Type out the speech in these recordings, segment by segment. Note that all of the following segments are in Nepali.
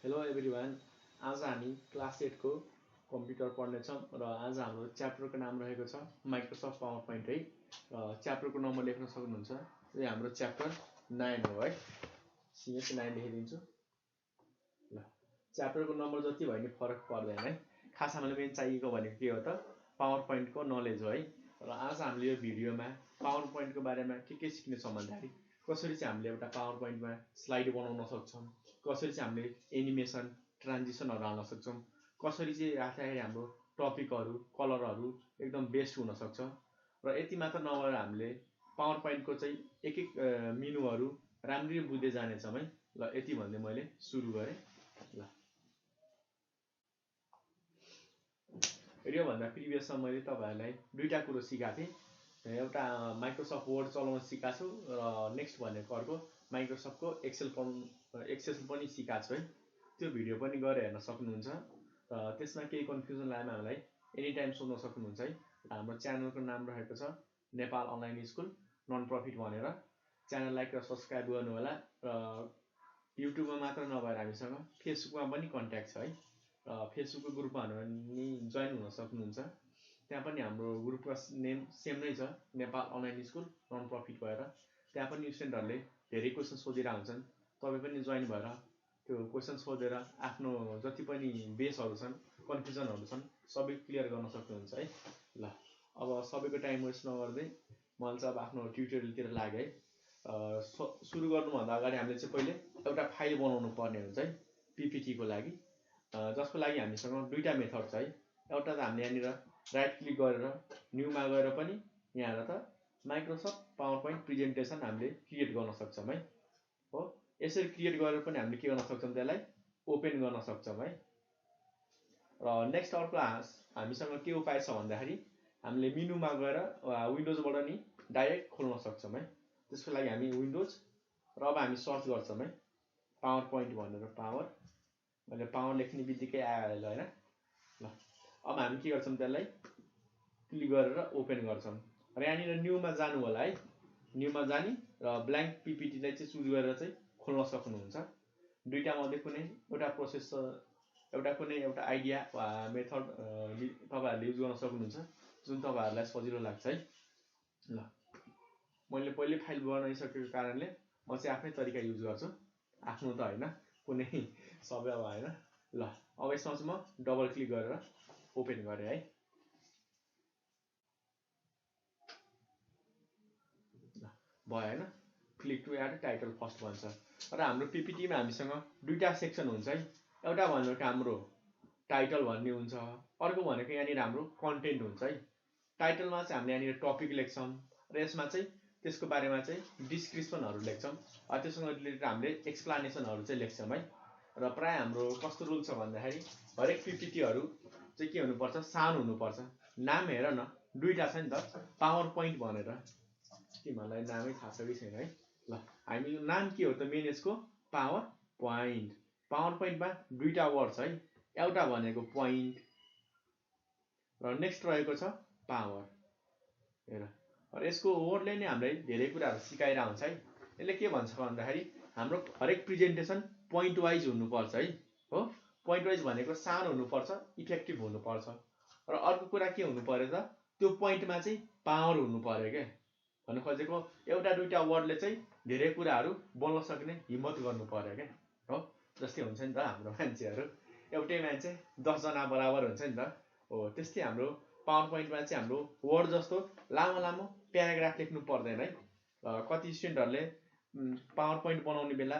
Hello everyone. आज हामी क्लास 8 को कम्प्युटर पढ्नेछौँ र आज हाम्रो च्याप्टरको नाम रहेको छ माइक्रोसफ्ट पावर पोइन्ट है। च्याप्टरको नम्बर लेख्न सक्नुहुन्छ। यो हाम्रो च्याप्टर 9 हो है। सिएच 9 लेखिदिन्छु। ल च्याप्टरको नम्बर जति भयो नि फरक पर्दैन है। खास हामीले मेन चाहिएको भनेको के हो त पावर पोइन्टको नलेज हो है। र आज हामीले यो भिडियोमा पावर पोइन्टको बारेमा के सिक्नेछौँ भन्दाखेरि कसरी चाहिँ हामीले एउटा पावर पोइन्टमा स्लाइड बनाउन सक्छौँ, कसरी चाहिँ हामीले एनिमेसन ट्रान्जिसनहरू हाल्न सक्छौँ, कसरी चाहिँ राख्दाखेरि हाम्रो टपिकहरू कलरहरू एकदम बेस्ट हुनसक्छ। र यति मात्र नभएर हामीले पावर पोइन्टको चाहिँ एक एक मेनुहरू राम्ररी बुझ्दै जानेछौँ है। ल यति भन्दै मैले सुरु गरेँ। ल योभन्दा प्रिभियसमा मैले तपाईँहरूलाई दुईवटा कुरो सिकाएको थिएँ। एउटा माइक्रोसफ्ट वर्ड चलाउन सिकाएको छु र नेक्स्ट भनेको अर्को माइक्रोसफ्टको एक्सेल पनि सिकाएको छु है। त्यो भिडियो पनि गएर हेर्न सक्नुहुन्छ। र त्यसमा केही कन्फ्युजन लागेमा हामीलाई एनी टाइम सोध्न सक्नुहुन्छ है। हाम्रो च्यानलको नाम रहेको छ Nepal online school non profit भनेर। च्यानल लाइक र सब्सक्राइब गर्नु होला। र युट्युबमा मात्र नभएर हामीसँग फेसबुकमा पनि कन्ट्याक्ट छ है। फेसबुकको ग्रुपमा नि जोइन हुन सक्नुहुन्छ। त्यहाँ पनि हाम्रो ग्रुपको नेम सेम नै छ Nepal online school non profit भएर। त्यहाँ पनि स्टुडेन्टहरूले धेरै क्वेसन सोधिरहेको हुन्छन्। तपाईँ पनि जोइन भएर त्यो क्वेसन सोधेर आफ्नो जति पनि बेसहरू छन् कन्फ्युजनहरू छन् सबै क्लियर गर्न सक्नुहुन्छ है। ल अब सबैको टाइम वेस्ट नगर्दै मैले चाहिँ अब आफ्नो ट्युटोरियलतिर लागेँ है। सुरु गर्नुभन्दा अगाडि हामीले चाहिँ पहिले एउटा फाइल बनाउनु पर्ने हुन्छ है पिपिटीको लागि। जसको लागि हामीसँग दुईवटा मेथड छ है। एउटा त हामीले यहाँनिर राइट क्लिक गरेर न्यूमा गएर पनि यहाँ त माइक्रोसफ्ट पावर पोइन्ट प्रेजेन्टेसन हामीले क्रिएट गर्न सक्छौँ है। हो यसरी क्रिएट गरेर पनि हामीले के गर्न सक्छौँ, त्यसलाई ओपन गर्न सक्छौँ है। र नेक्स्ट अर्को हामीसँग के उपाय छ भन्दाखेरि हामीले मेनुमा गएर विन्डोजबाट नि डाइरेक्ट खोल्न सक्छौँ है। त्यसको लागि हामी विन्डोज र अब हामी सर्च गर्छौँ है पावर पोइन्ट भनेर। पावर मैले पावर लेख्ने बित्तिकै आयो होइन। ल अब हामी के गर्छौँ, त्यसलाई क्लिक गरेर ओपन गर्छौँ र यहाँनिर न्यूमा जानु होला है। न्यूमा जाने र ब्ल्याङ्क पिपिटीलाई चाहिँ चुज गरेर चाहिँ खोल्न सक्नुहुन्छ। दुईवटा मध्ये कुनै एउटा प्रोसेस एउटा आइडिया वा मेथड तपाईँहरूले युज गर्न सक्नुहुन्छ जुन तपाईँहरूलाई सजिलो लाग्छ है। ल मैले पहिले फाइल बनाइसकेको कारणले म चाहिँ आफ्नै तरिका युज गर्छु, आफ्नो त होइन कुनै सबै अब होइन। ल अब यसमा चाहिँ म डबल क्लिक गरेर ओपन गरेँ है। भयो होइन। Click to add title first भन्छ। र हाम्रो पिपिटीमा हामीसँग दुईवटा सेक्सन हुन्छ है। एउटा भनेको हाम्रो टाइटल भन्ने हुन्छ, अर्को भनेको यहाँनिर हाम्रो कन्टेन्ट हुन्छ है। टाइटलमा चाहिँ हामीले यहाँनिर टपिक लेख्छौँ र यसमा चाहिँ त्यसको बारेमा चाहिँ डिस्क्रिप्सनहरू लेख्छौँ। त्योसँग रिलेटेड हामीले एक्सप्लानेसनहरू चाहिँ लेख्छौँ है। र प्रायः हाम्रो कस्तो रुल छ भन्दाखेरि हरेक पिपिटीहरू चाहिँ के हुनुपर्छ, सानो हुनुपर्छ। नाम हेर न दुईवटा छ नि त पावर पोइन्ट भनेर। तिमीहरूलाई नामै थाहा छ कि छैन है। ल हामी नाम के हो त मेन यसको पावर पोइन्ट। पावर पोइन्टमा दुईवटा वर्ड छ है। एउटा भनेको पोइन्ट र नेक्स्ट रहेको छ पावर। हेर र यसको वर्डले नै हामीलाई धेरै कुराहरू सिकाइरहेको हुन्छ है। यसले के भन्छ भन्दाखेरि हाम्रो हरेक प्रेजेन्टेसन पोइन्ट वाइज हुनुपर्छ है। हो पोइन्ट वाइज भनेको सानो हुनुपर्छ, इफेक्टिभ हुनुपर्छ। र अर्को कुरा के हुनु पर्यो त त्यो पोइन्टमा चाहिँ पावर हुनु पर्यो क्या। भन्नु खोजेको एउटा दुईवटा वर्डले चाहिँ धेरै कुराहरू बोल्न सक्ने हिम्मत गर्नु पर्यो क्या। हो जस्तै हुन्छ नि त हाम्रो मान्छेहरू एउटै मान्छे 10 जना बराबर हुन्छ नि त। हो त्यस्तै हाम्रो पावर पोइन्टमा चाहिँ हाम्रो वर्ड जस्तो लामो लामो प्याराग्राफ लेख्नु पर्दैन है। कति स्टुडेन्टहरूले पावर पोइन्ट बनाउने बेला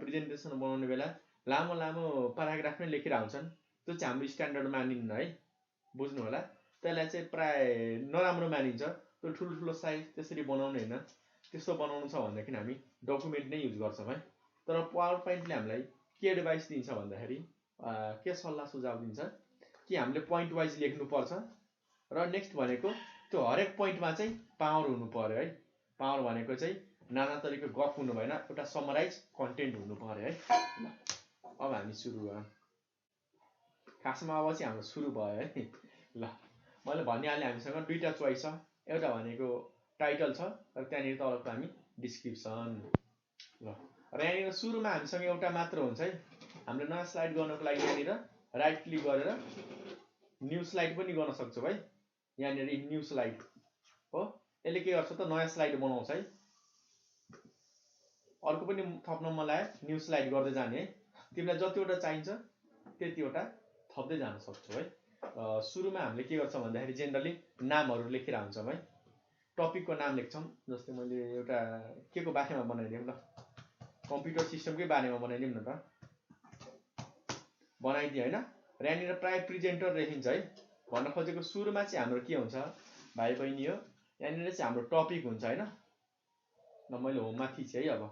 प्रेजेन्टेसन बनाउने बेला लामो लामो प्याराग्राफ नै लेखेर हुन्छन्। त्यो चाहिँ हाम्रो स्ट्यान्डर्ड मानिन्न है, बुझ्नु होला। त्यसलाई चाहिँ प्राय नराम्रो मानिन्छ। त्यो ठुल्ठुलो साइज त्यसरी बनाउने होइन। त्यस्तो बनाउनु छ भनेदेखि हामी डकुमेन्ट नै युज गर्छौँ है। तर पावर पोइन्टले हामीलाई के एडभाइस दिन्छ भन्दाखेरि के सल्लाह सुझाव दिन्छ कि हामीले पोइन्ट वाइज लेख्नुपर्छ। र नेक्स्ट भनेको त्यो हरेक पोइन्टमा चाहिँ पावर हुनु पर्यो है। पावर भनेको चाहिँ नाना तरिको गफ हुनु भएन, एउटा समराइज कन्टेन्ट हुनु पर्यो है। अब हामी सुरु गरौँ। खासमा अब चाहिँ हाम्रो सुरु भयो है। ल मैले भनिहालेँ हामीसँग दुईवटा चोइस छ। एउटा भनेको टाइटल छ र त्यहाँनिर तलको हामी डिस्क्रिप्सन। ल र यहाँनिर सुरुमा हामीसँग एउटा मात्र हुन्छ है। हामीले नयाँ स्लाइड गर्नको लागि यहाँनिर राइट क्लिक गरेर न्यू स्लाइड पनि गर्न सक्छौँ है। यहाँनिर न्यू स्लाइड हो, यसले के गर्छ त नयाँ स्लाइड बनाउँछ है। अर्को पनि थप्न मन लाग्यो न्यू स्लाइड गर्दै जाने है। तिमीलाई जतिवटा चाहिन्छ त्यतिवटा थप्दै जान सक्छौ है। सुरुमा हामीले के गर्छौँ भन्दाखेरि जेनरली नामहरू लेखेर हुन्छौँ है। टपिकको नाम लेख्छौँ, जस्तै मैले एउटा के को बारेमा बनाइदिउँ ल, कम्प्युटर सिस्टमकै बारेमा बनाइदिउँ न त, बनाइदिएँ होइन। र यहाँनिर प्राय प्रेजेन्टर लेखिन्छ है। भन्न खोजेको सुरुमा चाहिँ हाम्रो के हुन्छ भाइ बहिनी हो, यहाँनिर चाहिँ हाम्रो टपिक हुन्छ होइन। ल मैले होममा थिचेँ है अब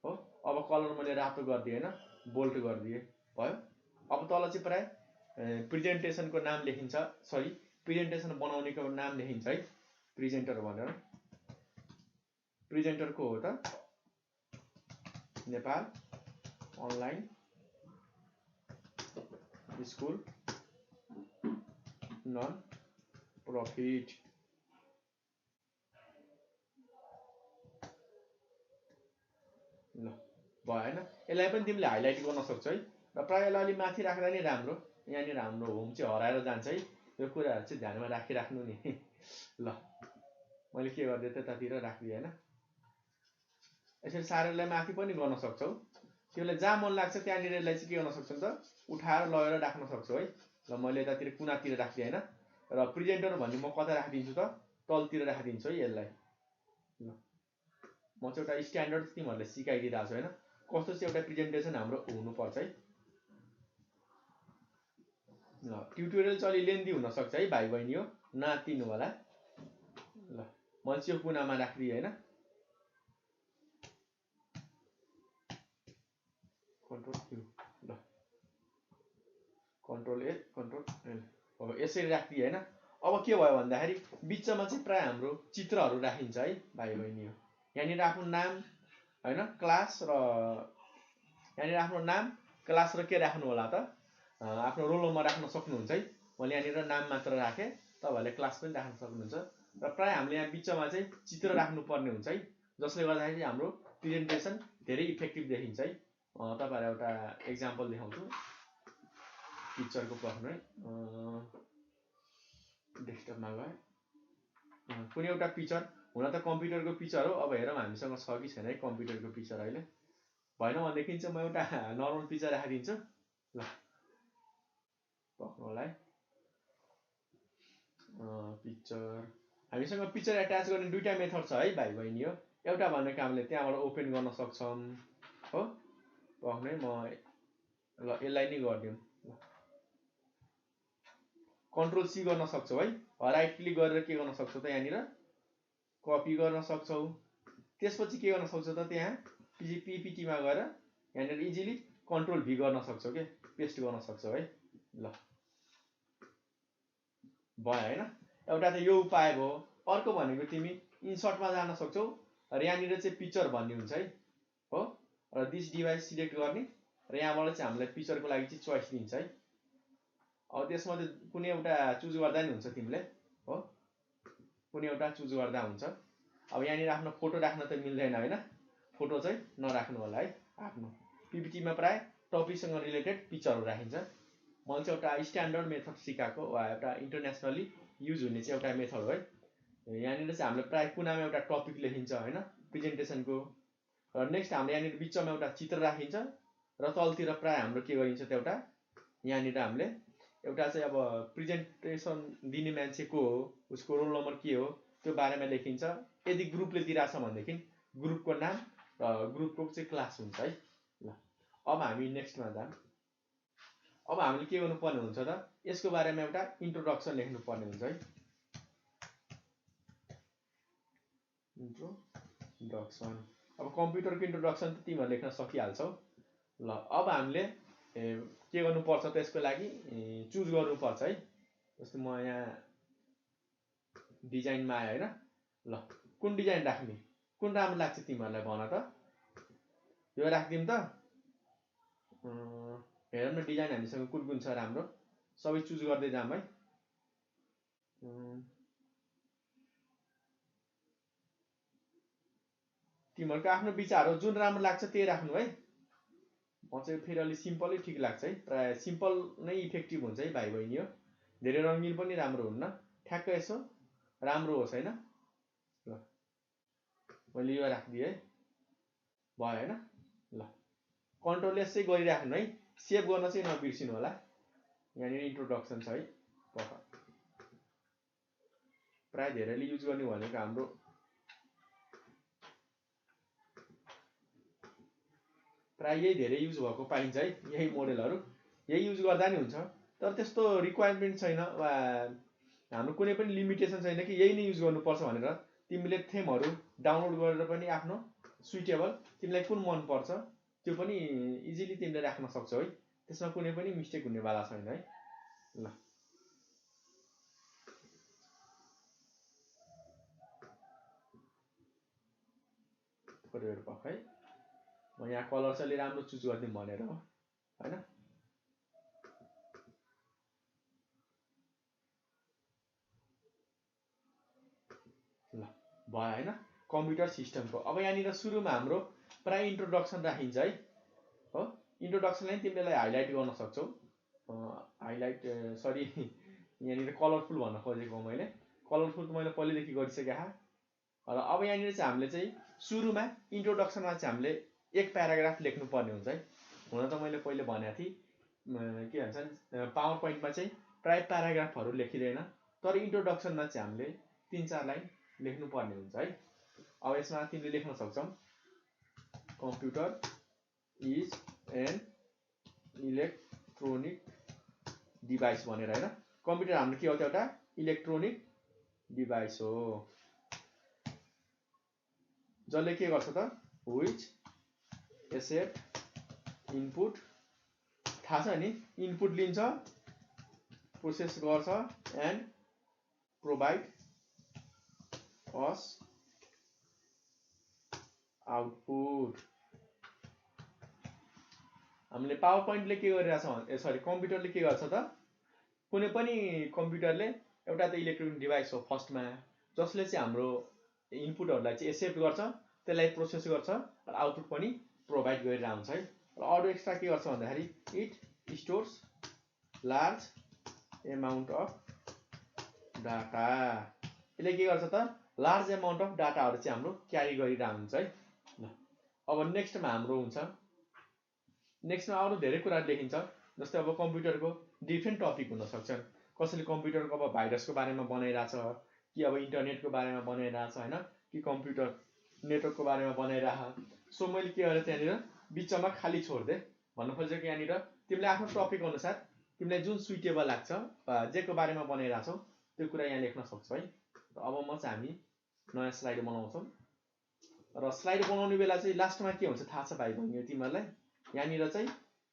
हो। अब कलर मैले रातो गरिदिएँ होइन, बोल्ड गरिदिएँ भयो। अब तल चाहिँ प्राय प्रेजेन्टेसनको नाम लेखिन्छ, सरी प्रेजेन्टेसन बनाउनेको नाम लेखिन्छ है, प्रेजेन्टर भनेर। प्रेजेन्टरको हो त Nepal online school non profit. ल भयो होइन। यसलाई पनि तिमीले हाइलाइट गर्न सक्छौ है। र प्रायः यसलाई अलि माथि राख्दा नै राम्रो। यहाँनिर हाम्रो होम चाहिँ हराएर जान्छ है। यो कुराहरू चाहिँ ध्यानमा राखिराख्नु नि। ल मैले के गरिदिएँ त्यतातिर राखिदिएँ होइन। यसरी सारेलाई माथि पनि गर्न सक्छौ। तिमीलाई जहाँ मन लाग्छ त्यहाँनिर यसलाई चाहिँ के गर्न सक्छौ त उठाएर लगेर राख्न सक्छौ है। ल मैले यतातिर कुनातिर राखिदिएँ होइन। र प्रेजेन्टर भन्ने म कता राखिदिन्छु त तलतिर राखिदिन्छु है यसलाई। ल म चाहिँ एउटा स्ट्यान्डर्ड तिमीहरूलाई सिकाइदिइरहेको छु होइन, कस्तो चाहिँ एउटा प्रेजेन्टेसन हाम्रो हुनुपर्छ है। ल ट्युटोरियल चाहिँ अलि लेन्दी हुनसक्छ है भाइ बहिनी हो, नआत्तिनु होला। ल मैले चाहिँ यो कुनामा राखिदिएँ होइन। कन्ट्रोल क्यू, ल कन्ट्रोल ए कन्ट्रोल एल, अब यसरी राखिदिएँ होइन। अब के भयो भन्दाखेरि बिचमा चाहिँ प्राय हाम्रो चित्रहरू राखिन्छ है भाइ बहिनी हो। यहाँनिर आफ्नो नाम होइन, क्लास र यहाँनिर आफ्नो नाम क्लास र के राख्नु होला त आफ्नो रोल नम्बर राख्न सक्नुहुन्छ है। मैले यहाँनिर नाम मात्र राखेँ, तपाईँहरूले क्लास पनि राख्न सक्नुहुन्छ। र प्राय हामीले यहाँ बिचमा चाहिँ चित्र राख्नुपर्ने हुन्छ है, जसले गर्दाखेरि हाम्रो प्रेजेन्टेसन धेरै इफेक्टिभ देखिन्छ है। तपाईँहरूलाई एउटा एक्जाम्पल देखाउँछु, पिक्चरको पर्नु है। डेस्कटपमा गएँ, कुनै एउटा पिक्चर, हुन त कम्प्युटरको पिक्चर हो। अब हेरौँ हामीसँग छ कि छैन है कम्प्युटरको पिक्चर अहिले। भएन भनेदेखि चाहिँ म एउटा नर्मल पिक्चर राखिदिन्छु। ल पक्नु होला है। पिक्चर, हामीसँग पिक्चर एट्याच गर्ने दुईवटा मेथड छ है भाइ बहिनी हो। एउटा भनेको हामीले त्यहाँबाट ओपन गर्न सक्छौँ हो, पक्नु है। म ल यसलाई नै गरिदिउँ, कन्ट्रोल सी गर्न सक्छौ है। राइट क्लिक गरेर के गर्न सक्छौ त यहाँनिर कपी गर्न सक्छौ। त्यसपछि के गर्न सक्छौ त त्यहाँ पिपिटीमा गएर यहाँनिर इजिली कन्ट्रोल भी गर्न सक्छौ के, पेस्ट गर्न सक्छौ है। ल भयो होइन। एउटा त यो उपाय भयो। अर्को भनेको तिमी इन्सर्टमा जान सक्छौ र यहाँनिर चाहिँ पिक्चर भन्ने हुन्छ है हो। र दिस डिभाइस सिलेक्ट गर्ने र यहाँबाट चाहिँ हामीलाई पिक्चरको लागि चाहिँ चोइस दिन्छ है। अब त्यसमा चाहिँ कुनै एउटा चुज गर्दा नि हुन्छ तिमीले हो, कुनै एउटा चुज गर्दा हुन्छ। अब यहाँनिर आफ्नो फोटो राख्न त मिल्दैन होइन, फोटो चाहिँ नराख्नु होला है। आफ्नो पिपिटीमा प्राय टपिकसँग रिलेटेड पिक्चरहरू राखिन्छ। मैले चाहिँ एउटा स्ट्यान्डर्ड मेथड सिकाएको वा एउटा इन्टरनेसनली युज हुने चाहिँ एउटा मेथड हो है। यहाँनिर चाहिँ हामीले प्राय कुनामा एउटा टपिक लेखिन्छ होइन प्रेजेन्टेसनको। र नेक्स्ट हामीले यहाँनिर बिचमा एउटा चित्र राखिन्छ र तलतिर प्राय हाम्रो के गरिन्छ त एउटा यहाँनिर हामीले एउटा चाहिँ अब प्रेजेन्टेसन दिने मान्छे को हो, उसको रोल नम्बर के हो त्यो बारेमा लेखिन्छ। यदि ग्रुपले दिइरहेछ भनेदेखि ग्रुपको नाम र ग्रुपको चाहिँ क्लास हुन्छ है। ल अब हामी नेक्स्टमा जाऊँ। अब हामीले के गर्नुपर्ने हुन्छ त यसको बारेमा एउटा इन्ट्रोडक्सन लेख्नुपर्ने हुन्छ है। इन्ट्रोडक्सन, अब कम्प्युटरको इन्ट्रोडक्सन त तिमीहरू लेख्न सकिहाल्छौ। ल अब हामीले के गर्नुपर्छ त यसको लागि चुज गर्नुपर्छ है। जस्तै म यहाँ डिजाइनमा आएँ होइन। ल कुन डिजाइन राख्ने, कुन राम्रो लाग्छ तिमीहरूलाई भन त। यो राखिदिउँ त, हेरौँ न डिजाइन हामीसँग कुन कुन छ राम्रो, सबै चुज गर्दै जाऊँ है। तिमीहरूको आफ्नो विचार हो, जुन राम्रो लाग्छ त्यही राख्नु है। म चाहिँ फेरि अलि सिम्पलै ठिक लाग्छ है, प्राय सिम्पल नै इफेक्टिभ हुन्छ है भाइ बहिनी। हो धेरै रङ्गिन पनि राम्रो हुन्न, ठ्याक्क यसो राम्रो होस् होइन। ल मैले यो राखिदिएँ है, भयो होइन। ल कन्ट्रोल एस चाहिँ गरिराख्नु है, सेभ गर्न चाहिँ नबिर्सिनु होला। यहाँनिर इन्ट्रोडक्सन छ है, प्राय धेरैले युज गर्ने भनेको हाम्रो प्राय यही धेरै युज भएको पाइन्छ है, यही मोडेलहरू यही युज गर्दा नि हुन्छ। तर त्यस्तो रिक्वायरमेन्ट छैन वा हाम्रो कुनै पनि लिमिटेसन छैन कि यही नै युज गर्नुपर्छ भनेर। तिमीले थेमहरू डाउनलोड गरेर पनि आफ्नो सुइटेबल तिमीलाई कुन मनपर्छ त्यो पनि इजिली तिमीले राख्न सक्छौ है, त्यसमा कुनै पनि मिस्टेक हुनेवाला छैन है। ल थोरै पख है, म यहाँ कलर चाहिँ अलि राम्रो चुज गरिदिउँ भनेर हो होइन। ल भयो होइन, कम्प्युटर सिस्टमको। अब यहाँनिर सुरुमा हाम्रो प्राय इन्ट्रोडक्सन राखिन्छ है। हो इन्ट्रोडक्सनलाई तिमीलाई हाइलाइट गर्न सक्छौ, हाइलाइट सरी यहाँनिर कलरफुल भन्न खोजेको मैले, कलरफुल त मैले पहिलेदेखि गरिसकेँ। र अब यहाँनिर चाहिँ हामीले चाहिँ सुरुमा इन्ट्रोडक्सनमा चाहिँ हामीले एक प्याराग्राफ लेख्नुपर्ने हुन्छ है। हुन त मैले पहिले भनेको थिएँ के भन्छन् पावर पोइन्टमा चाहिँ प्राय प्याराग्राफहरू लेखिँदैन, तर इन्ट्रोडक्सनमा चाहिँ हामीले 3-4 लाइन लेख्नुपर्ने हुन्छ है। अब यसमा तिमीले लेख्न सक्छौ computer is an electronic device भनेर होइन। कम्प्युटर हाम्रो के हो त, एउटा इलेक्ट्रोनिक डिभाइस हो जसले के गर्छ त, व्हिच एक्सेप्ट इनपुट, थाहा छ नि, इनपुट लिन्छ, प्रोसेस गर्छ एन्ड प्रोभाइड अस आउटपुट। हामीले पावर पोइन्टले के गरिरहेछ, सरी कम्प्युटरले के गर्छ त, कुनै पनि कम्प्युटरले एउटा त इलेक्ट्रोनिक डिभाइस हो फर्स्टमा, जसले चाहिँ हाम्रो इनपुटहरूलाई चाहिँ एक्सेप्ट गर्छ, त्यसलाई प्रोसेस गर्छ र आउटपुट पनि प्रोभाइड गरिरहेको हुन्छ है। र अरू एक्स्ट्रा के गर्छ भन्दाखेरि it stores large amount of data, यसले के गर्छ त, लार्ज एमाउन्ट अफ डाटाहरू चाहिँ हाम्रो क्यारी गरिरहेको हुन्छ है। ल अब नेक्स्टमा हाम्रो हुन्छ, नेक्स्टमा अरू धेरै कुराहरू लेखिन्छ, जस्तै अब कम्प्युटरको डिफ्रेन्ट टपिक हुन सक्छन्। कसैले कम्प्युटरको अब भाइरसको बारेमा बनाइरहेछ, कि अब इन्टरनेटको बारेमा बनाइरहेछ होइन, कि कम्प्युटर नेटवर्कको बारेमा बनाइरह। सो मैले के गरेँ त्यहाँनिर बिचमा खाली छोडिदिएँ, भन्न खोजेको यहाँनिर तिमीले आफ्नो टपिक अनुसार तिमीलाई जुन सुइटेबल लाग्छ जेको बारेमा बनाइरहेछौ त्यो कुरा यहाँ लेख्न सक्छौ है। र अब म चाहिँ हामी नयाँ स्लाइड बनाउँछौँ, र स्लाइड बनाउने बेला चाहिँ लास्टमा के हुन्छ थाहा छ भाइ बहिनी तिमीहरूलाई, यहाँनिर चाहिँ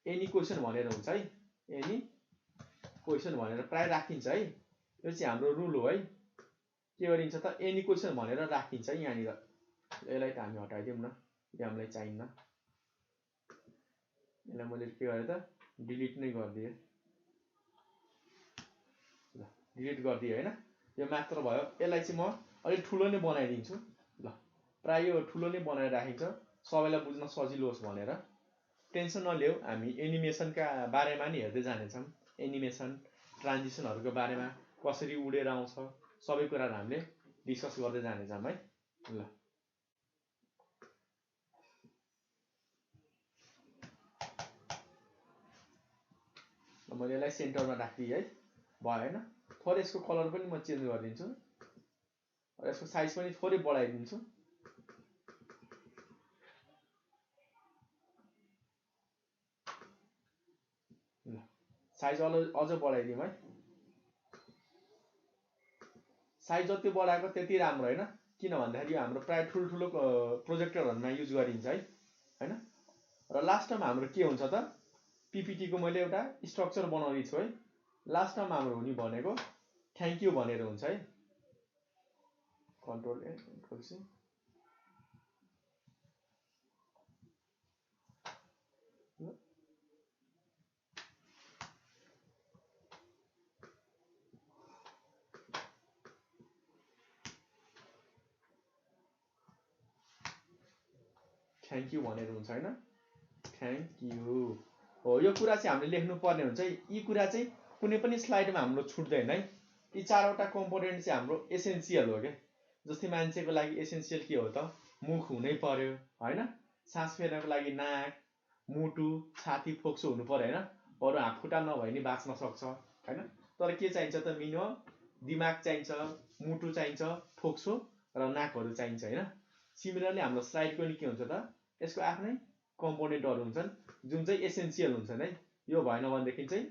एनी क्वेसन भनेर हुन्छ है, एनी क्वेसन भनेर प्राय राखिन्छ है। यो चाहिँ हाम्रो रुल हो है, के गरिन्छ त, एनी क्वेसन भनेर राखिन्छ है यहाँनिर। यसलाई त हामी हटाइदिउँ न, यो हामीलाई चाहिन्न, यसलाई मैले के गरेँ त, डिलिट नै गरिदिएँ। ल डिलिट गरिदिएँ होइन, यो मात्र भयो। यसलाई चाहिँ म अलिक ठुलो नै बनाइदिन्छु। ल प्राय यो ठुलो नै बनाएर राखिन्छ, सबैलाई बुझ्न सजिलो होस् भनेर। टेन्सन नलिऊ, हामी एनिमेसनका बारेमा नि हेर्दै जानेछौँ, एनिमेसन ट्रान्जिसनहरूको बारेमा, कसरी उडेर आउँछ, सबै कुराहरू हामीले डिस्कस गर्दै जानेछौँ है। ल मैले यसलाई सेन्टरमा राखिदिएँ है, भयो होइन। थोरै यसको कलर पनि म चेन्ज गरिदिन्छु, यसको साइज पनि थोरै बढाइदिन्छु। ल साइज अझ बढाइदिउँ है, साइज जति बढाएको त्यति राम्रो होइन, किन भन्दाखेरि हाम्रो प्राय ठुल्ठुलो प्रोजेक्टरहरूमा युज गरिन्छ है होइन। र लास्टमा हाम्रो के हुन्छ त, पिपिटीको मैले एउटा स्ट्रक्चर बनाउँदै छु है, लास्टमा हाम्रो हुने भनेको थ्याङ्क यू भनेर हुन्छ है। Control A control C, thank you भनेर हुन्छ होइन, थ्याङ्क यू। हो यो कुरा चाहिँ हामीले लेख्नु पर्ने हुन्छ है। यी कुरा चाहिँ कुनै पनि स्लाइडमा हाम्रो छुट्दैन है। यी चारवटा कम्पोनेन्ट चाहिँ हाम्रो एसेन्सियल हो क्या। जस्तै मान्छेको लागि एसेन्सियल के हो त, मुख हुनै पर्यो होइन, सास फेर्नको लागि नाक, मुटु, छाती, फोक्सो हुनु पर्यो होइन। अरू हातखुट्टा नभए नि बाँच्न सक्छ होइन। तर के चाहिन्छ त मिनिमम दिमाग चाहिन्छ, मुटु चाहिन्छ, फोक्सो र नाकहरू चाहिन्छ होइन। सिमिलरली हाम्रो स्लाइडको नि के हुन्छ त, यसको आफ्नै कम्पोनेन्टहरू हुन्छन् जुन चाहिँ एसेन्सियल हुन्छन् है। यो भएन भनेदेखि चाहिँ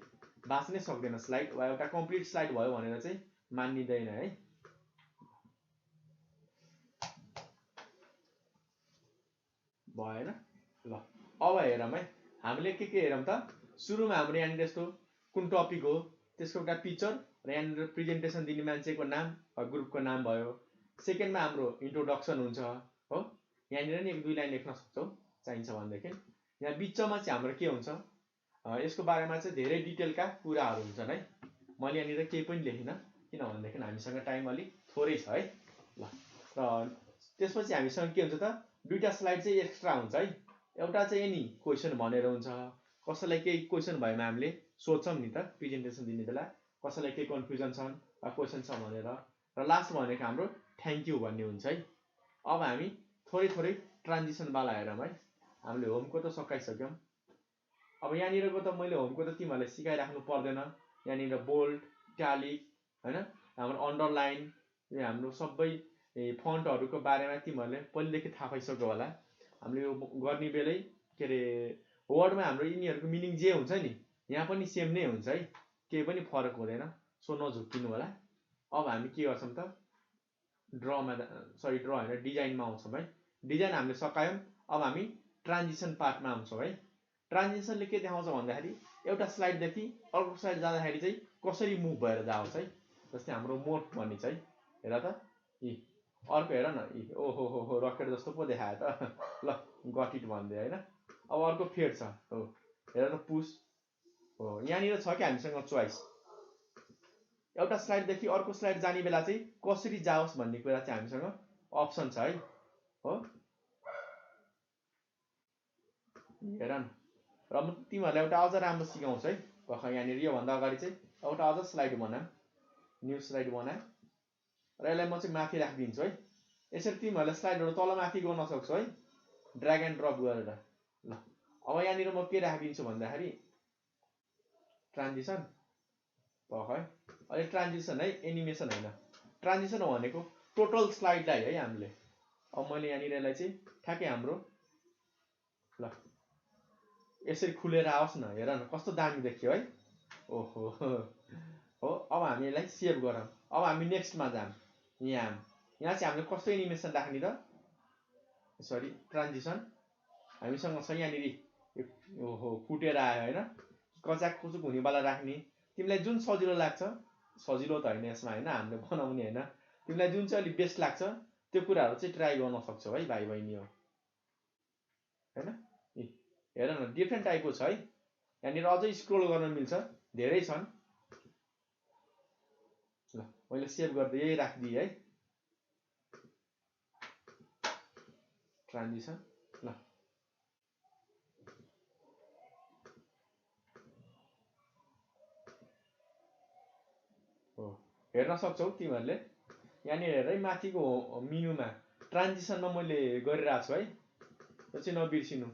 बाँच्नै सक्दैन स्लाइड, वा एउटा कम्प्लिट स्लाइड भयो भनेर चाहिँ मानिँदैन है। भएन ल। अब हेरौँ है, हामीले के हेरौँ त। सुरुमा हाम्रो यहाँनिर यस्तो कुन टपिक हो त्यसको एउटा पिक्चर र यहाँनिर प्रेजेन्टेसन दिने मान्छेको नाम, ग्रुपको नाम भयो। सेकेन्डमा हाम्रो इन्ट्रोडक्सन हुन्छ हो, यहाँनिर नि 1-2 लाइन लेख्न सक्छौँ चाहिन्छ भनेदेखि। यहाँ बिचमा चाहिँ हाम्रो के हुन्छ, यसको बारेमा चाहिँ धेरै डिटेलका कुराहरू हुन्छन् है। मैले यहाँनिर केही पनि लेखिनँ किनभनेदेखि हामीसँग टाइम अलिक थोरै छ है। ल र त्यसपछि हामीसँग के हुन्छ त, 2टा स्लाइड चाहिँ एक्स्ट्रा हुन्छ है। एउटा चाहिँ एनी क्वेसन भनेर हुन्छ, कसैलाई केही क्वेसन भएमा हामीले सोध्छौँ नि त प्रेजेन्टेसन दिने बेला, कसैलाई केही कन्फ्युजन छन् वा क्वेसन छ भनेर। र लास्ट भनेको हाम्रो थ्याङ्क यू भन्ने हुन्छ है। अब हामी थोरै ट्रान्जिसनवाला हेरौँ है। हामीले होमको त सकाइसक्यौँ। अब यहाँनिरको त मैले होमको त तिमीहरूलाई सिकाइराख्नु पर्दैन। यहाँनिर बोल्ड, इटालिक होइन, हाम्रो अन्डरलाइन, यो हाम्रो सबै फन्टहरूको बारेमा तिमीहरूले पहिलेदेखि थाहा पाइसक्यो होला। हामीले यो गर्ने बेलै के अरे वर्डमा हाम्रो यिनीहरूको मिनिङ जे हुन्छ नि यहाँ पनि सेम नै हुन्छ है, केही पनि फरक हुँदैन, सो नझुक्किनु होला। अब हामी के गर्छौँ त, ड्रमा ड्र होइन डिजाइनमा आउँछौँ है। डिजाइन हामीले सकायौँ। अब हामी ट्रान्जिसन पार्टमा आउँछौँ है। ट्रान्जिसनले के देखाउँछ भन्दाखेरि एउटा स्लाइडदेखि अर्को स्लाइड जाँदाखेरि चाहिँ कसरी मुभ भएर जाओस् है। जस्तै हाम्रो मोड भन्ने छ है, हेर त यी अर्को हेर न, यी ओहो हो रकेट जस्तो पो देखायो त ल गट इट भन्दै होइन। अब अर्को फेड छ, हो हेर त पुस हो। यहाँनिर छ कि हामीसँग चोइस, एउटा स्लाइडदेखि अर्को स्लाइड जाने बेला चाहिँ कसरी जाओस् भन्ने कुरा चाहिँ हामीसँग अप्सन छ है। हो हेर न, र म तिमीहरूलाई एउटा अझ राम्रो सिकाउँछु है। भर्खर यहाँनिर योभन्दा अगाडि चाहिँ एउटा अझ स्लाइड बनाऊ, न्यू स्लाइड बनाऊ र यसलाई म चाहिँ माथि राखिदिन्छु है। यसरी तिमीहरूले स्लाइडहरू तल माथि गर्न सक्छौ है, ड्र्याग एन्ड ड्रप गरेर। ल अब यहाँनिर म के राखिदिन्छु भन्दाखेरि ट्रान्जिसन है। अहिले ट्रान्जिसन है, एनिमेसन होइन। ट्रान्जिसन भनेको टोटल स्लाइडलाई है हामीले। अब मैले यहाँनिर यसलाई चाहिँ ठ्याक्कै हाम्रो ल यसरी खुलेर आओस् न, हेर न कस्तो दामी देखियो है। ओहो हो। अब हामी यसलाई सेभ गरौँ। अब हामी नेक्स्टमा जाऊँ। यहाँ चाहिँ हामीले कस्तो एनिमेसन राख्ने त, सरी ट्रान्जिसन हामीसँग छ यहाँनिर। ओहो फुटेर आयो होइन, कचाक कुचुक हुनेवाला राख्ने, तिमीलाई जुन सजिलो लाग्छ, सजिलो त होइन यसमा होइन, हामीले बनाउने होइन, तिमीलाई जुन चाहिँ अलिक बेस्ट लाग्छ त्यो कुराहरू चाहिँ ट्राई गर्न सक्छौ है भाइ बहिनी हो होइन। हेर न डिफ्रेन्ट टाइपको छ है। यहाँनिर अझै स्क्रोल गर्न मिल्छ, धेरै छन्। ल मैले सेभ गर्दै यही राखिदिएँ है, ट्रान्जिसन। ल हो हेर्न सक्छौ तिमीहरूले यहाँनिर हेर है, माथिको मेनुमा ट्रान्जिसनमा मैले गरिरहेको छु है, त्यो चाहिँ नबिर्सिनु।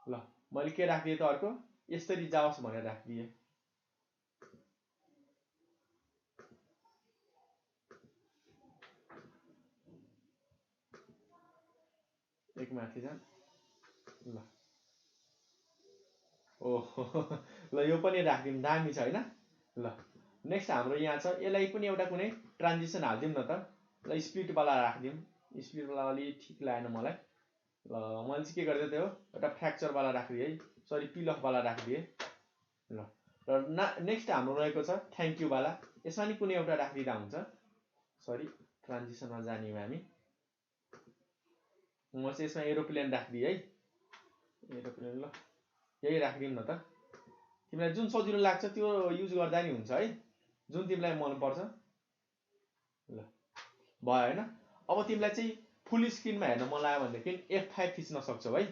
ल मैले के राखिदिएँ त, अर्को यसरी जाओस् भनेर राखिदिएँ। एक माथि जान। ल ओहो ल यो पनि राखिदिउँ, दामी छ होइन। ल नेक्स्ट हाम्रो यहाँ छ, यसलाई पनि एउटा कुनै ट्रान्जिसन हालिदिउँ न त। ल स्प्लिटवाला राखिदिउँ, स्प्लिटवाला अलिक ठिक लागेन मलाई। ल मैले चाहिँ के गरिदिएँ त्यो एउटा फ्र्याक्चरवाला राखिदिएँ है, सरी पिल अफवाला राखिदिएँ। ल र नेक्स्ट हाम्रो रहेको छ थ्याङ्क यूवाला, यसमा नि कुनै एउटा राखिदिँदा हुन्छ। सरी ट्रान्जिसनमा जाने हो हामी, म चाहिँ यसमा एरोप्लेन राखिदिएँ है, एरोप्लेन। ल यही राखिदिउँ न त, तिमीलाई जुन सजिलो लाग्छ त्यो युज गर्दा नि हुन्छ है, जुन तिमीलाई मनपर्छ। ल भयो होइन। अब तिमीलाई चाहिँ फुल स्क्रिनमा हेर्न मन लाग्यो भनेदेखि F5 थिच्न सक्छौ है।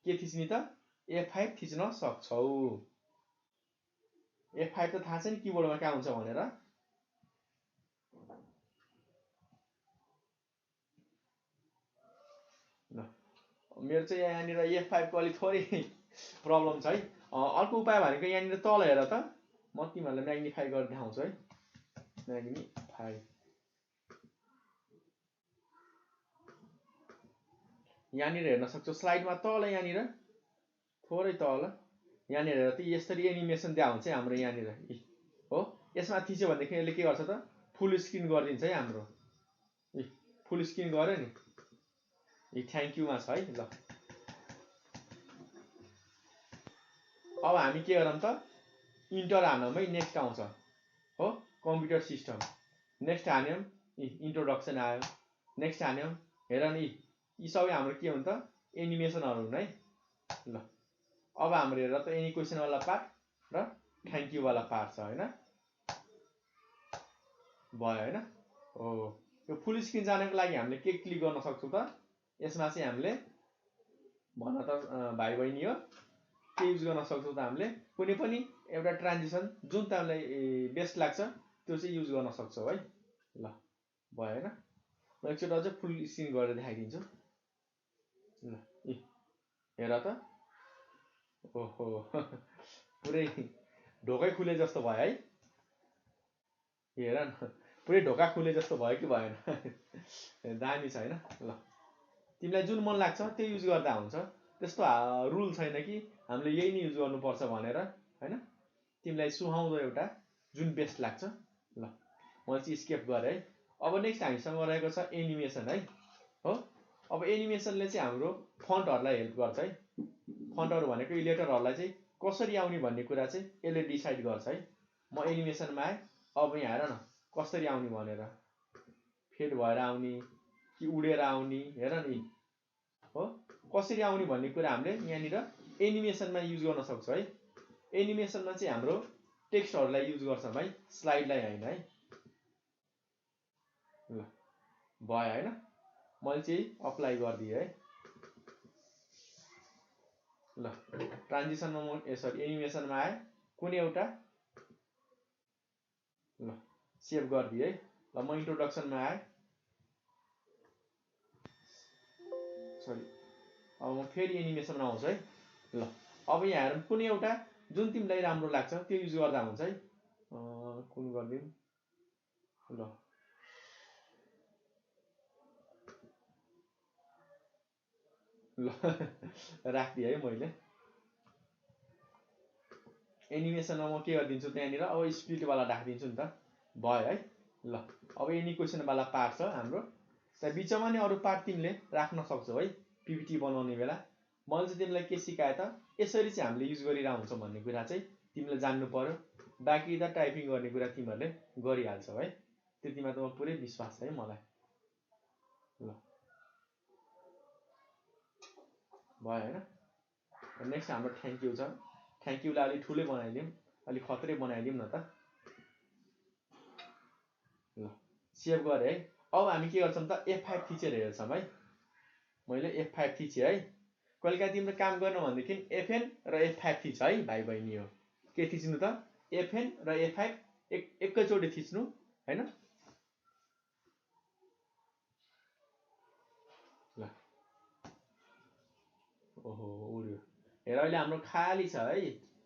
के थिच्ने त, F5 थिच्न सक्छौ। F5 त थाहा छ नि किबोर्डमा कहाँ हुन्छ भनेर। ल मेरो चाहिँ यहाँनिर F5 को अलि थोरै प्रब्लम छ है। अर्को उपाय भनेको यहाँनिर तल हेर त, म तिमीहरूलाई म्याग्निफाई गरेर देखाउँछु है। म्याग्निफाई यहाँनिर हेर्न सक्छौ स्लाइडमा तल यहाँनिर थोरै तल यहाँनिर हेर त यसरी एनिमेसन दिया हुन्छ है हाम्रो यहाँनिर हो। यसमा थिच्यो भनेदेखि यसले के गर्छ त फुल स्क्रिन गरिदिन्छ है हाम्रो। फुल स्क्रिन गर्यो नि थ्याङ्क यूमा छ है। ल अब हामी के गरौँ त इन्टर हानौँ है। नेक्स्ट आउँछ हो कम्प्युटर सिस्टम। नेक्स्ट हान्यौँ इन्ट्रोडक्सन आयो। नेक्स्ट हान्यौँ हेर नि यी सबै हाम्रो के हुन् त एनिमेसनहरू हुन् है। ल अब हाम्रो हेर त एनी क्वेसनवाला पार्ट र थ्याङ्क यूवाला पार्ट छ होइन। भयो होइन। हो यो फुल स्क्रिन जानको लागि हामीले के क्लिक गर्न सक्छौँ त यसमा चाहिँ हामीले भन त भाइ बहिनी हो के युज गर्न सक्छौँ त हामीले कुनै पनि एउटा ट्रान्जिसन जुन तपाईँलाई बेस्ट लाग्छ त्यो चाहिँ युज गर्न सक्छौँ है। ल भयो होइन। म एकचोटि अझै फुल स्क्रिन गरेर देखाइदिन्छु। ल हेर त ओहो पुरै ढोकै खुले जस्तो भयो है। हेर न पुरै ढोका खुले जस्तो भयो कि भएन दामी छ होइन। ल तिमीलाई जुन मन लाग्छ त्यो युज गर्दा हुन्छ। त्यस्तो रुल छैन कि हामीले यही नै युज गर्नुपर्छ भनेर होइन। तिमीलाई सुहाउँदो एउटा जुन बेस्ट लाग्छ। ल मैले चाहिँ स्केप गरेँ है। अब नेक्स्ट हामीसँग रहेको छ एनिमेसन है हो। अब एनिमेसनले चाहिँ हाम्रो फन्टहरूलाई हेल्प गर्छ है। फन्टहरू भनेको यी लेटरहरूलाई चाहिँ कसरी आउने भन्ने कुरा चाहिँ यसले डिसाइड गर्छ है। म एनिमेसनमा आएँ। अब यहाँ हेर न कसरी आउने भनेर फेड भएर आउने कि उडेर आउने हेर नि हो। कसरी आउने भन्ने कुरा हामीले यहाँनिर एनिमेसनमा युज गर्न सक्छौँ है। एनिमेसनमा चाहिँ हाम्रो टेक्स्टहरूलाई युज गर्छौँ है स्लाइडलाई होइन है। ल भयो होइन। मैले चाहिँ अप्लाई गरिदिएँ है। ल ट्रान्जिसनमा म सरी एनिमेसनमा आएँ कुनै एउटा ल सेभ गरिदिएँ है। ल म इन्ट्रोडक्सनमा आएँ सरी अब म फेरि एनिमेसनमा आउँछु है। ल अब यहाँ हेरौँ कुनै एउटा जुन तिमीलाई राम्रो लाग्छ त्यो युज गर्दा हुन्छ है। कुन गरिदिउँ ल ल राखिदिएँ है मैले। एनिमेसनमा म के गरिदिन्छु त्यहाँनिर अब स्प्लिटवाला राखिदिन्छु नि त भयो है। ल अब एनी क्वेसनवाला पार्ट छ हाम्रो त्यहाँ बिचमा नै अरू पार्ट तिमीले राख्न सक्छौ है पिपिटी बनाउने बेला। मैले चाहिँ तिमीलाई के सिकाएँ त यसरी चाहिँ हामीले युज गरिरहेको हुन्छौँ भन्ने कुरा चाहिँ तिमीले जान्नु पर्यो। बाँकी त टाइपिङ गर्ने कुरा तिमीहरूले गरिहाल्छौ है। त्यतिमा त म पुरै विश्वास छ है मलाई। ल भयो होइन। नेक्स्ट हाम्रो थ्याङ्क यू छ। थ्याङ्क यूलाई अलिक ठुलै बनाइदिउँ अलिक खत्रै बनाइदिउँ न त। ल सेभ गरेँ है। अब हामी के गर्छौँ त F5 थिचेर हेर्छौँ है। मैले F5 थिचेँ है। कहिलेकाहीँ तिम्रो काम गर्नु भनेदेखि FN र F5 थिच है भाइ बहिनी हो। के थिच्नु त FN र F5 एकैचोटि थिच्नु होइन। ल ओहो उड्यो हेर अहिले हाम्रो खाली छ है।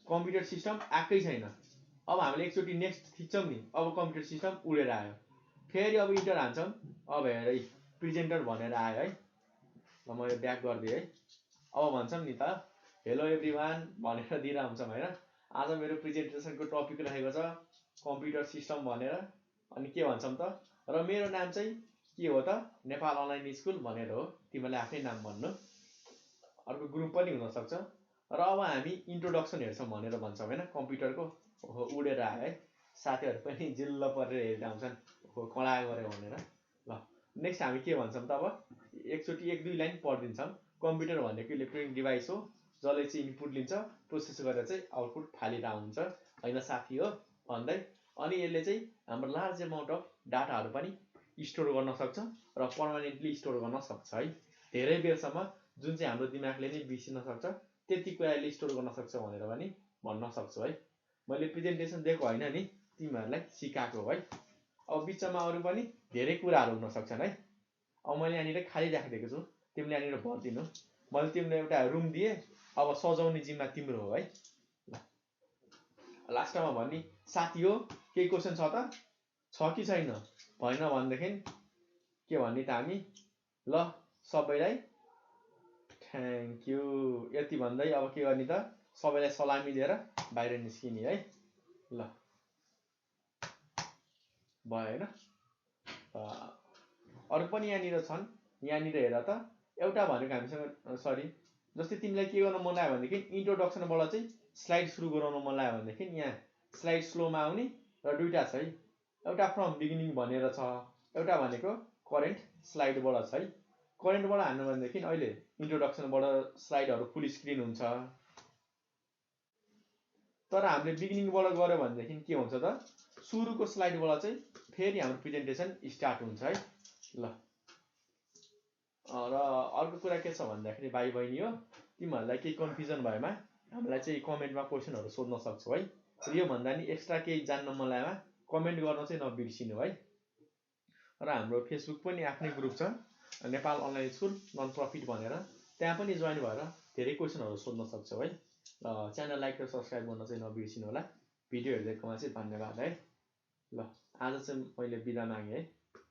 कम्प्युटर सिस्टम आएकै छैन। अब हामीले एकचोटि नेक्स्ट थिच्छौँ नि अब कम्प्युटर सिस्टम उडेर आयो। फेरि अब इन्टर हान्छौँ। अब हेर है प्रेजेन्टर भनेर आयो है। ल म यो ब्याक गरिदिएँ है। अब भन्छौँ नि त हेलो एभ्रिवान भनेर दिइरहेको हुन्छौँ होइन। आज मेरो प्रेजेन्टेसनको टपिक रहेको छ कम्प्युटर सिस्टम भनेर। अनि के भन्छौँ त र मेरो नाम चाहिँ के हो त नेपाल अनलाइन स्कुल भनेर हो। तिमीहरूले आफ्नै नाम भन्नु अर्को ग्रुप पनि हुनसक्छ। र अब हामी इन्ट्रोडक्सन हेर्छौँ भनेर भन्छौँ होइन कम्प्युटरको। ओहो उडेर आयो है। साथीहरू पनि जिल्ल परेर हेर्दा हुन्छन् ओहो कडा गऱ्यो भनेर। ल नेक्स्ट हामी के भन्छौँ त अब एकचोटि एक दुई लाइन पढिदिन्छौँ। कम्प्युटर भनेको इलेक्ट्रोनिक डिभाइस हो जसले चाहिँ इनपुट लिन्छ प्रोसेस गरेर चाहिँ आउटपुट फालिरहेको हुन्छ होइन साथी हो भन्दै। अनि यसले चाहिँ हाम्रो लार्ज एमाउन्ट अफ डाटाहरू पनि स्टोर गर्न सक्छ र पर्मानेन्टली स्टोर गर्न सक्छ है धेरै बेरसम्म जुन चाहिँ हाम्रो दिमागले नै बिर्सिन सक्छ त्यति कुराले स्टोर गर्न सक्छौ भनेर पनि भन्न सक्छु है। मैले प्रेजेन्टेसन दिएको होइन नि, तिमीहरूलाई सिकाएको है। अब बिचमा अरू पनि धेरै कुराहरू हुन सक्छन् है। अब मैले यहाँनिर खाली राखिदिएको छु, तिमीले यहाँनिर भरिदिनु। मैले तिमीलाई एउटा रुम दिएँ, अब सजाउने जिम्मा तिम्रो हो है। लास्टमा भन्ने साथी हो केही क्वेसन छ त, छ कि छैन? भएन भनेदेखि के भन्ने त हामी, ल सबैलाई थ्याङ्क यू यति भन्दै अब के गर्ने त, सबैलाई सलामी दिएर बाहिर निस्किने है। ल भयो होइन? अरू पनि यहाँनिर छन्, यहाँनिर हेर त। एउटा भनेको हामीसँग सरी, जस्तै तिमीलाई के गर्न मन लाग्यो भनेदेखि इन्ट्रोडक्सनबाट चाहिँ स्लाइड सुरु गराउन मन लाग्यो भनेदेखि यहाँ स्लाइड स्लोमा आउने र दुईवटा छ है। एउटा फ्रम बिगिनिङ भनेर छ, एउटा भनेको करेन्ट स्लाइडबाट छ है। करेन्टबाट हान्नु भनेदेखि अहिले इन्ट्रोडक्सनबाट स्लाइडहरू फुल स्क्रिन हुन्छ, तर हामीले बिगिनिङबाट गऱ्यो भनेदेखि के हुन्छ त, सुरुको स्लाइडबाट चाहिँ फेरि हाम्रो प्रेजेन्टेसन स्टार्ट हुन्छ है। ल र अर्को कुरा के छ भन्दाखेरि भाइ बहिनी हो, तिमीहरूलाई केही कन्फ्युजन भएमा हामीलाई चाहिँ कमेन्टमा क्वेसनहरू सोध्न सक्छौ है। यो भन्दा नि एक्स्ट्रा केही जान्न मन लागेमा कमेन्ट गर्न चाहिँ नबिर्सिनु है। र हाम्रो फेसबुक पनि आफ्नै ग्रुप छ, Nepal online school non profit भनेर, त्यहाँ पनि जोइन भएर धेरै क्वेसनहरू सोध्न सक्छौ है। च्यानल लाइक र सब्सक्राइब गर्न चाहिँ नबिर्सिनु होला। भिडियो हेरिदिएकोमा चाहिँ धन्यवाद है। ल आज चाहिँ मैले बिदा मागेँ है।